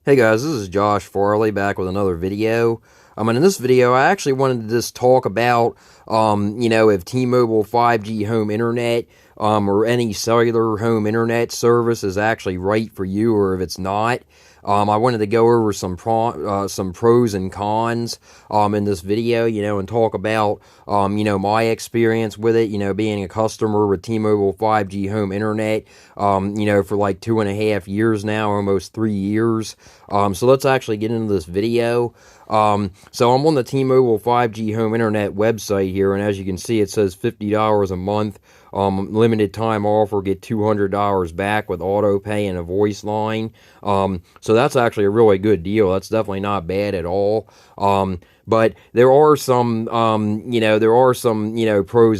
Hey guys, this is Josh Farley back with another video. And in this video, I actually wanted to just talk about, if T-Mobile 5G home internet, or any cellular home internet service is actually right for you or if it's not. I wanted to go over some pros and cons, in this video, and talk about, my experience with it, being a customer with T-Mobile 5G home internet, for like 2.5 years now, almost 3 years. So let's actually get into this video. So I'm on the T-Mobile 5G home internet website here, and as you can see, it says $50 a month. Limited time offer, get $200 back with auto pay and a voice line. So that's actually a really good deal. That's definitely not bad at all. But there are some, pros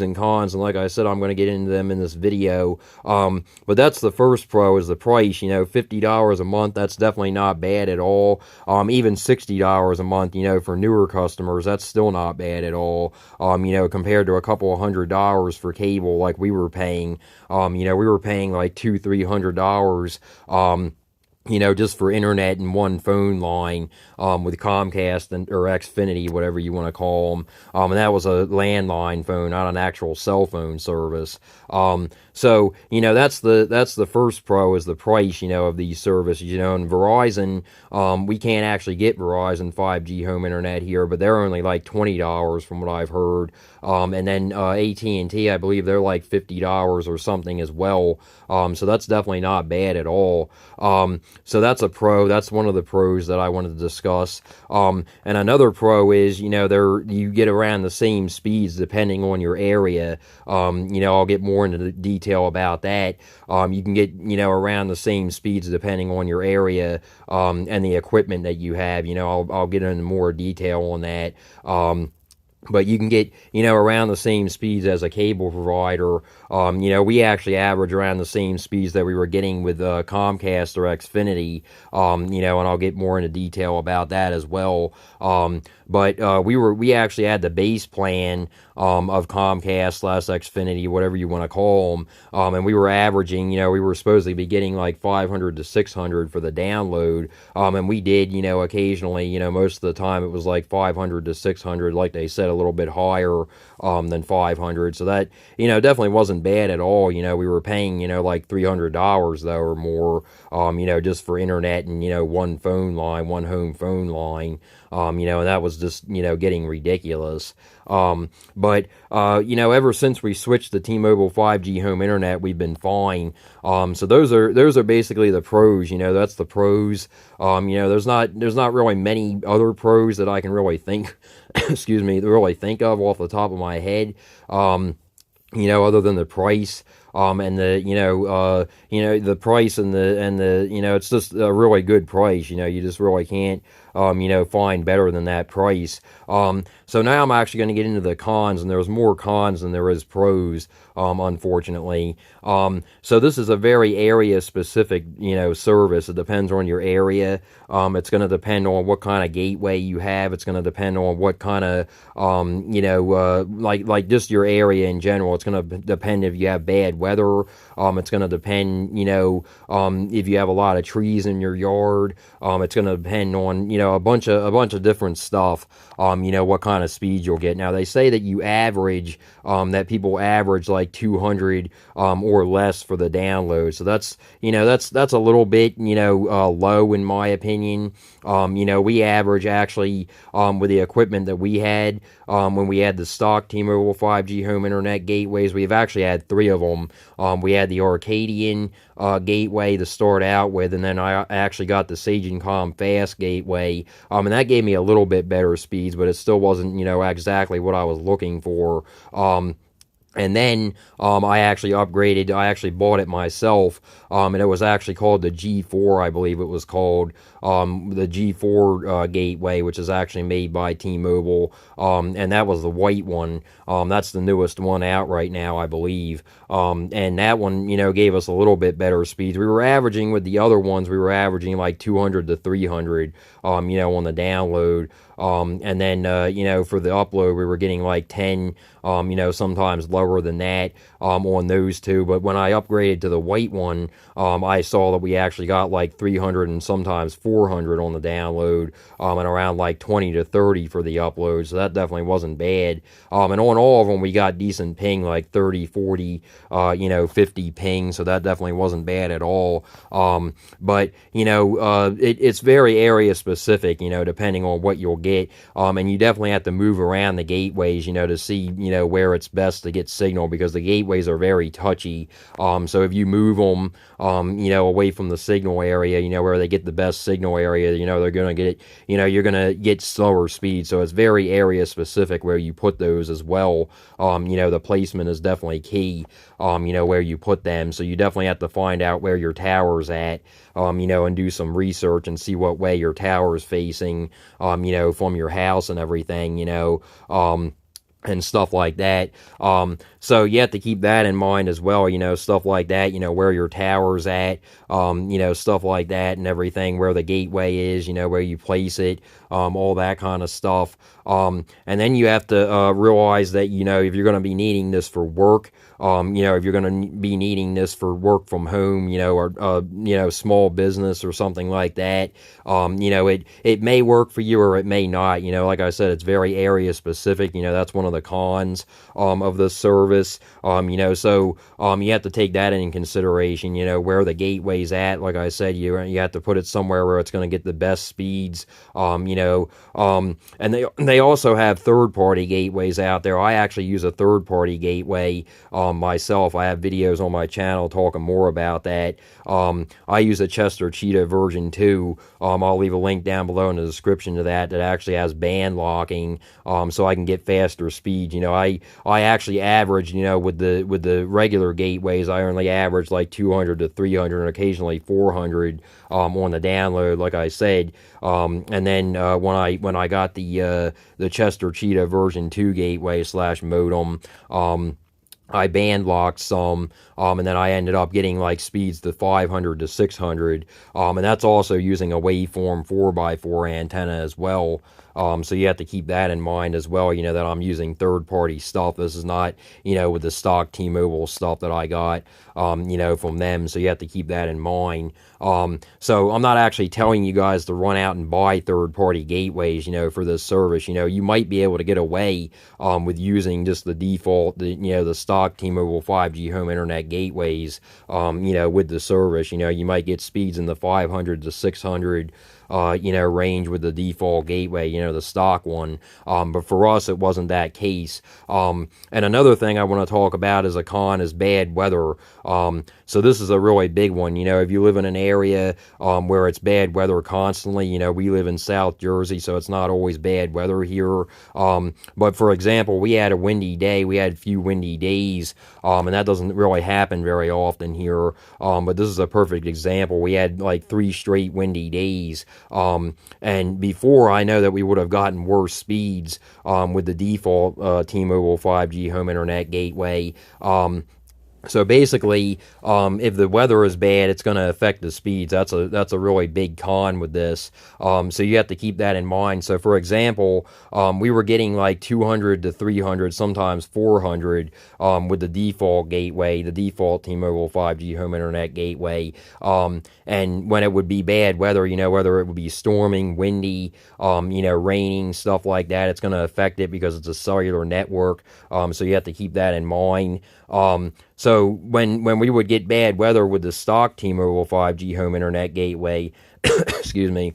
and cons, and like I said, I'm going to get into them in this video. But that's the first pro is the price. $50 a month, that's definitely not bad at all. Even $60 a month, for newer customers, that's still not bad at all. Compared to a couple of $100 for cable, like we were paying. We were paying like $200-300. Just for internet and one phone line, with Comcast or Xfinity, whatever you want to call them. And that was a landline phone, not an actual cell phone service. So, that's the first pro is the price, of these services, and Verizon, we can't actually get Verizon 5G home internet here, but they're only like $20 from what I've heard. And then, AT&T, I believe they're like $50 or something as well. So that's definitely not bad at all. So that's a pro. That's one of the pros that I wanted to discuss. And another pro is, you get around the same speeds depending on your area. I'll get more into the detail about that. You can get, around the same speeds depending on your area, and the equipment that you have. I'll get into more detail on that. But you can get, around the same speeds as a cable provider. We actually average around the same speeds that we were getting with Comcast or Xfinity, and I'll get more into detail about that as well. But we actually had the base plan of Comcast / Xfinity, whatever you want to call them, and we were averaging, we were supposed to be getting like 500 to 600 for the download, and we did, occasionally, most of the time it was like 500 to 600, like they said, a little bit higher than 500, so that, definitely wasn't bad at all. We were paying, like $300 though or more, just for internet and, one phone line, one home phone line. And that was just, getting ridiculous. But ever since we switched to T-Mobile 5G home internet, we've been fine. So those are basically the pros, that's the pros. There's not really many other pros that I can really think, really think of off the top of my head. Other than the price, and the price and the, it's just a really good price. You just really can't, find better than that price. So now I'm actually going to get into the cons, and there's more cons than there is pros, unfortunately. So this is a very area specific, service. It depends on your area. It's going to depend on what kind of gateway you have. It's going to depend on what kind of, like just your area in general. It's going to depend if you have bad weather. It's going to depend, if you have a lot of trees in your yard. It's going to depend on, a bunch of different stuff. What kind of speed you'll get. Now they say that you average, that people average like 200 or less for the download. So that's a little bit, low in my opinion. We average actually, with the equipment that we had, when we had the stock T-Mobile 5G home internet gateways, we've actually had 3 of them. We had the Arcadian gateway to start out with, and then I actually got the Sagicom Fast gateway, and that gave me a little bit better speeds, but it still wasn't, exactly what I was looking for. And then I actually upgraded. I actually bought it myself, and it was actually called the G4, I believe it was called, the G4 gateway, which is actually made by T-Mobile, and that was the white one. That's the newest one out right now, I believe. And that one, gave us a little bit better speeds. We were averaging with the other ones, we were averaging like 200 to 300, on the download. And then, for the upload, we were getting like 10 sometimes lower than that on those two. But when I upgraded to the white one, I saw that we actually got like 300 and sometimes 400 on the download, and around like 20 to 30 for the upload. So that definitely wasn't bad. And on all of them, we got decent ping, like 30, 40, 50 ping. So that definitely wasn't bad at all. But it's very area specific, depending on what you'll get. And you definitely have to move around the gateways, to see, where it's best to get signal, because the gateways are very touchy. So if you move them, away from the signal area, where they get the best signal area, they're going to get, you're going to get slower speed. So it's very area specific where you put those as well. The placement is definitely key, where you put them. So you definitely have to find out where your tower's at, and do some research and see what way your tower's facing, from your house and everything, and stuff like that. So you have to keep that in mind as well, stuff like that, where your tower's at, stuff like that and everything, where the gateway is, where you place it, all that kind of stuff. And then you have to realize that, if you're going to be needing this for work, if you're going to be needing this for work from home, or, small business or something like that, it may work for you or it may not. Like I said, it's very area specific. That's one of the cons of the service. So you have to take that in consideration, where the gateway's at. Like I said, you have to put it somewhere where it's going to get the best speeds, and they also have third-party gateways out there. I actually use a third-party gateway myself. I have videos on my channel talking more about that. I use a Chester Cheetah version 2. I'll leave a link down below in the description to that actually has band locking, so I can get faster speeds. I actually average, with the regular gateways, I only average like 200 to 300 and occasionally 400 on the download, like I said. And then when I got the Chester Cheetah version 2 gateway / modem, I band locked some, and then I ended up getting like speeds to 500 to 600, and that's also using a waveform 4x4 antenna as well. So you have to keep that in mind as well, that I'm using third-party stuff. This is not, with the stock T-Mobile stuff that I got, from them. So you have to keep that in mind. So I'm not actually telling you guys to run out and buy third-party gateways, for this service. You might be able to get away with using just the default, the stock T-Mobile 5G home internet gateways, with the service. You might get speeds in the 500 to 600 range with the default gateway, the stock one. But for us, it wasn't that case. And another thing I want to talk about as a con is bad weather. So this is a really big one. If you live in an area where it's bad weather constantly, we live in South Jersey, so it's not always bad weather here. But for example, we had a windy day. We had a few windy days, and that doesn't really happen very often here. But this is a perfect example. We had like 3 straight windy days. And before, I know that we would have gotten worse speeds with the default T-Mobile 5G home internet gateway. So basically, if the weather is bad, it's going to affect the speeds. That's a really big con with this. So you have to keep that in mind. So for example, we were getting like 200 to 300, sometimes 400 with the default gateway, the default T-Mobile 5G home internet gateway. And when it would be bad weather, whether it would be storming, windy, raining, stuff like that, it's going to affect it because it's a cellular network. So you have to keep that in mind. So when we would get bad weather with the stock T-Mobile 5G home internet gateway, excuse me,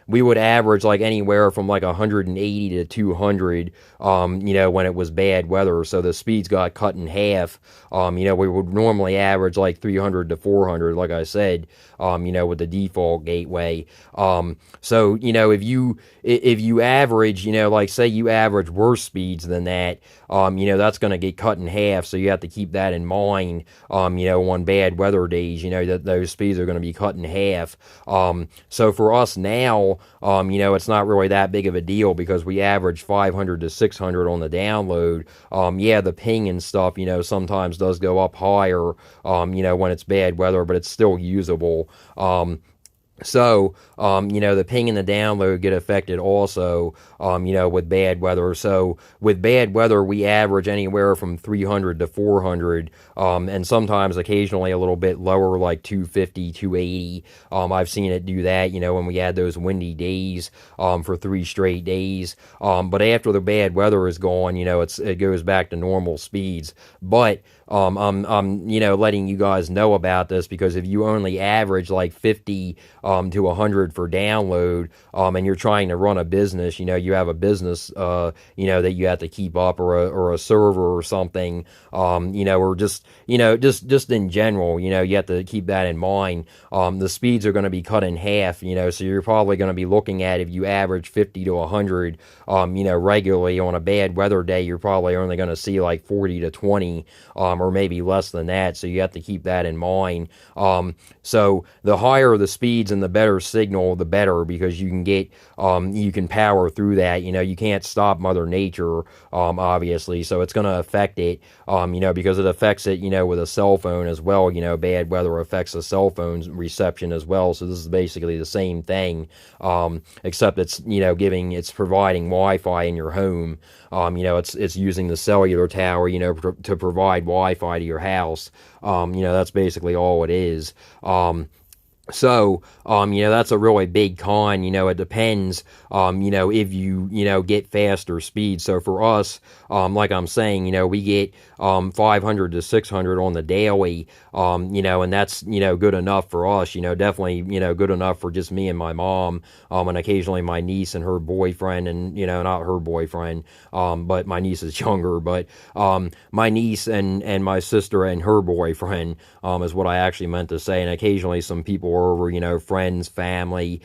we would average like anywhere from like 180 to 200, when it was bad weather. So the speeds got cut in half. We would normally average like 300 to 400, like I said, with the default gateway. So, if you average, like say you average worse speeds than that, that's going to get cut in half. So you have to keep that in mind, on bad weather days, that those speeds are going to be cut in half. So for us now, it's not really that big of a deal because we average 500 to 600 on the download. Yeah, the ping and stuff, sometimes does go up higher, when it's bad weather, but it's still usable. So, the ping and the download get affected also, with bad weather. So, with bad weather, we average anywhere from 300 to 400, and sometimes occasionally a little bit lower, like 250, 280. I've seen it do that, when we had those windy days, for 3 straight days. But after the bad weather is gone, it goes back to normal speeds. But I'm letting you guys know about this because if you only average like 50 to 100 for download, and you're trying to run a business, you have a business, that you have to keep up, or a server or something, or just in general, you have to keep that in mind. The speeds are going to be cut in half, so you're probably going to be looking at, if you average 50 to 100, regularly on a bad weather day, you're probably only going to see like 40 to 20, or maybe less than that. So you have to keep that in mind. So the higher the speeds and the better signal, the better, because you can power through that. You can't stop Mother Nature, obviously. So it's going to affect it, because it affects it, with a cell phone as well. Bad weather affects a cell phone's reception as well. So this is basically the same thing, except it's providing Wi-Fi in your home. It's using the cellular tower, to provide Wi-Fi to your house. That's basically all it is. So, that's a really big con. It depends, if you get faster speed. So for us, like I'm saying, we get 500 to 600 on the daily, and that's, good enough for us, definitely, good enough for just me and my mom, and occasionally my niece and her boyfriend, and, not her boyfriend, but my niece is younger, but, my niece and my sister and her boyfriend, is what I actually meant to say. And occasionally some people over, friends, family,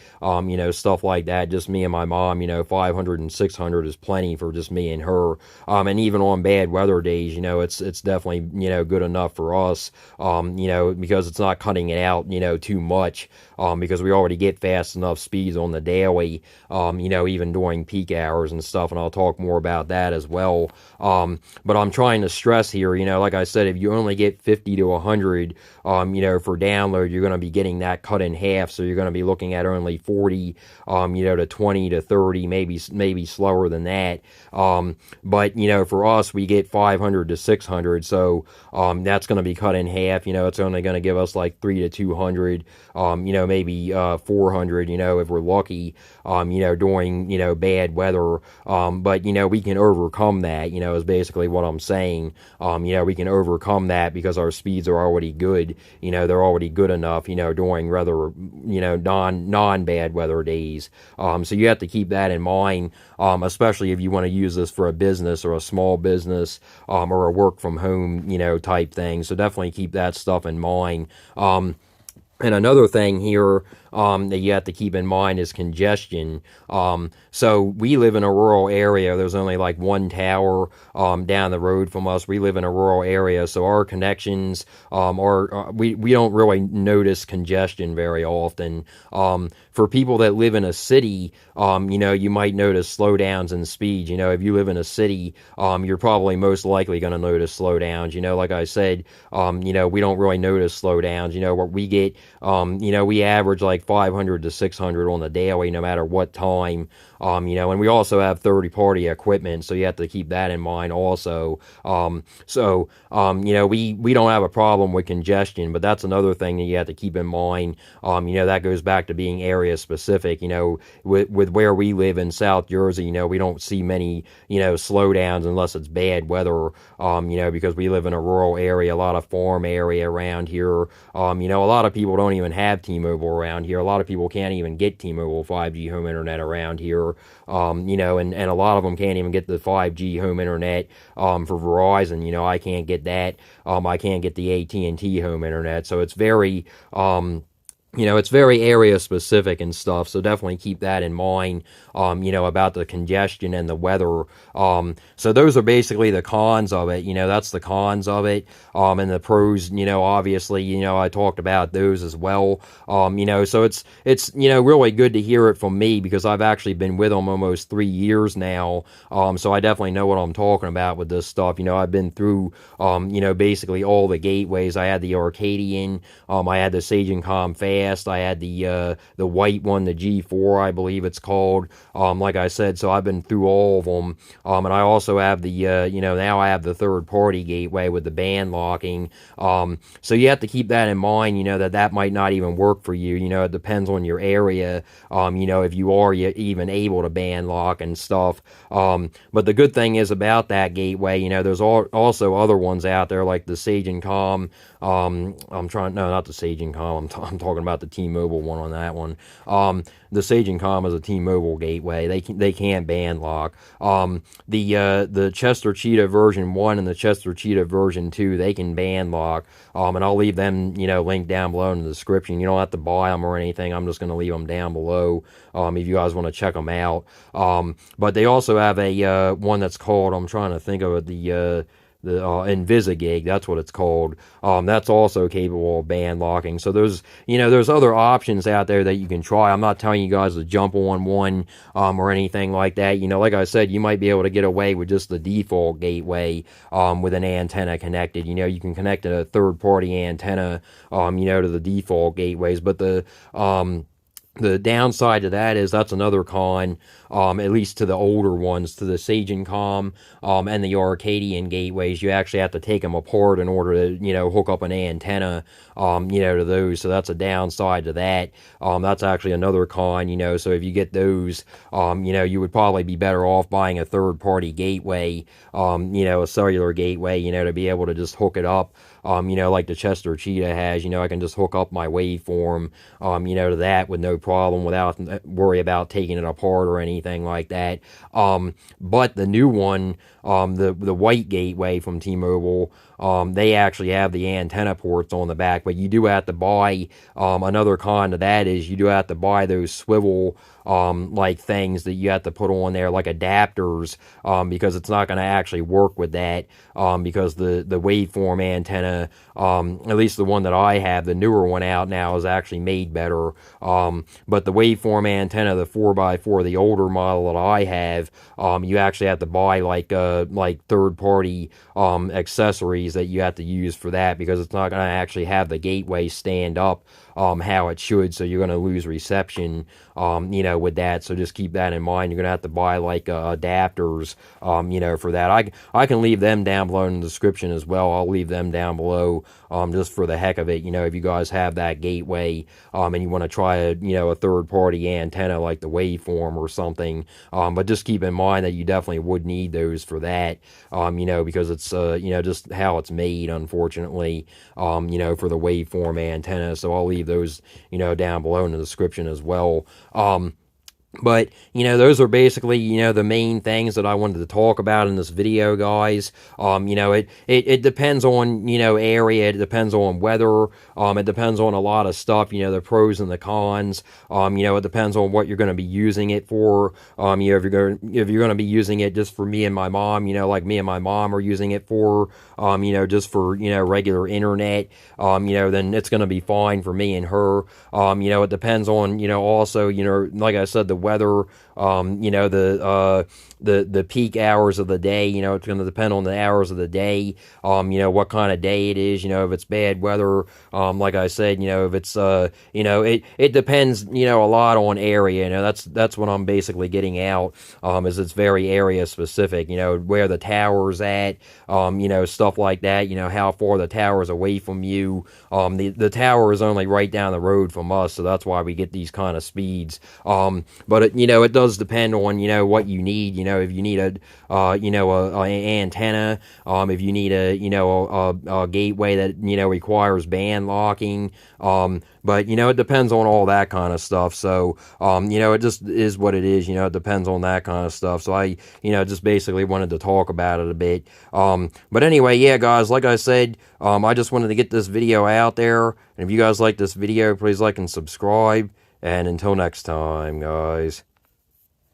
stuff like that. Just me and my mom, 500 and 600 is plenty for just me and her. And even on bad weather days, it's definitely, good enough for us, because it's not cutting it out, too much, because we already get fast enough speeds on the daily, even during peak hours and stuff. And I'll talk more about that as well. But I'm trying to stress here, like I said, if you only get 50 to 100, for download, you're going to be getting that cut in half. So you're going to be looking at only 40, to 20 to 30, maybe slower than that. But, for us, we get 500 to 600. So, that's going to be cut in half. It's only going to give us like 3 to 200, maybe, 400, if we're lucky, during, bad weather. But, we can overcome that, is basically what I'm saying. We can overcome that because our speeds are already good. They're already good enough, during rather, non-bad weather days. So you have to keep that in mind, especially if you want to use this for a business or a small business, or a work from home, type thing. So definitely keep that stuff in mind. And another thing here, that you have to keep in mind is congestion. So we live in a rural area. There's only like one tower, down the road from us. We live in a rural area, so our connections, we don't really notice congestion very often. For people that live in a city, you might notice slowdowns in speed. If you live in a city, you're probably most likely going to notice slowdowns. Like I said, we don't really notice slowdowns. What we get, we average like 500 to 600 on the daily, no matter what time. And we also have third-party equipment, so you have to keep that in mind also. We don't have a problem with congestion, but that's another thing that you have to keep in mind. That goes back to being area specific. With where we live in South Jersey, we don't see many, slowdowns unless it's bad weather, because we live in a rural area, a lot of farm area around here. A lot of people don't even have T-Mobile around here. A lot of people can't even get T-Mobile 5G home internet around here. And a lot of them can't even get the 5G home internet, for Verizon. I can't get that. I can't get the AT&T home internet. So it's very, it's very area specific and stuff, so definitely keep that in mind, about the congestion and the weather. So those are basically the cons of it, that's the cons of it. And the pros, obviously, I talked about those as well. So it's really good to hear it from me because I've actually been with them almost 3 years now. So I definitely know what I'm talking about with this stuff. I've been through, basically all the gateways. I had the Arcadian, I had the Sagicom Fast. past. I had the white one, the G4, I believe it's called. Like I said, so I've been through all of them. And I also have the now I have the third party gateway with the band locking. So you have to keep that in mind. That might not even work for you. It depends on your area. If you are even able to band lock and stuff. But the good thing is about that gateway, there's also other ones out there like the Sage and Com. No, not the Sage and Com. I'm talking about the T-Mobile one on that one. The Sage and Com is a T-Mobile gateway. They can band lock. The Chester Cheetah version 1 and the Chester Cheetah version 2, they can band lock. And I'll leave them, linked down below in the description. You don't have to buy them or anything. I'm just going to leave them down below if you guys want to check them out. But they also have a one that's called, I'm trying to think of it, the Invisigig, that's what it's called. That's also capable of band locking. So there's other options out there that you can try. I'm not telling you guys to jump on one or anything like that. Like I said, you might be able to get away with just the default gateway with an antenna connected. You can connect a third-party antenna, to the default gateways, but the downside to that is that's another con, at least to the older ones, to the Sage and Com and the Arcadian gateways. You actually have to take them apart in order to, hook up an antenna, to those. So that's a downside to that. That's actually another con, so if you get those, you would probably be better off buying a third-party gateway, a cellular gateway, to be able to just hook it up. Like the Chester Cheetah has, I can just hook up my waveform, to that with no problem without worry about taking it apart or anything like that. But the new one, the white gateway from T-Mobile, they actually have the antenna ports on the back, but you do have to buy, another con to that is you do have to buy those swivel like things that you have to put on there, like adapters, because it's not going to actually work with that, because the waveform antenna, at least the one that I have, the newer one out now, is actually made better. But the waveform antenna, the 4x4, the older model that I have, you actually have to buy like third-party accessories that you have to use for that, because it's not going to actually have the gateway stand up how it should, so you're going to lose reception, with that. So just keep that in mind. You're going to have to buy like adapters, for that. I can leave them down below in the description as well. I'll leave them down below just for the heck of it. If you guys have that gateway and you want to try a third-party antenna like the waveform or something, but just keep in mind that you definitely would need those for that, because it's just how it's made, unfortunately, for the waveform antenna. So I'll leave those down below in the description as well. But, those are basically, the main things that I wanted to talk about in this video, guys. It depends on, area, it depends on weather, it depends on a lot of stuff, the pros and the cons. It depends on what you're going to be using it for. If you're going to be using it just for me and my mom, like me and my mom are using it for, just for, regular internet, then it's going to be fine for me and her. It depends on, also, like I said, the weather, the peak hours of the day, it's going to depend on the hours of the day, what kind of day it is, if it's bad weather, like I said, if it's, it depends, a lot on area, that's what I'm basically getting out, is it's very area specific, where the tower's at, stuff like that, how far the tower's away from you. The tower is only right down the road from us, so that's why we get these kind of speeds. But it does depend on, what you need, if you need a antenna, if you need a gateway that, requires band locking, but, it depends on all that kind of stuff. So, it just is what it is, it depends on that kind of stuff. So I, just basically wanted to talk about it a bit. But anyway, yeah, guys, like I said, I just wanted to get this video out there. And if you guys like this video, please like and subscribe. And until next time, guys.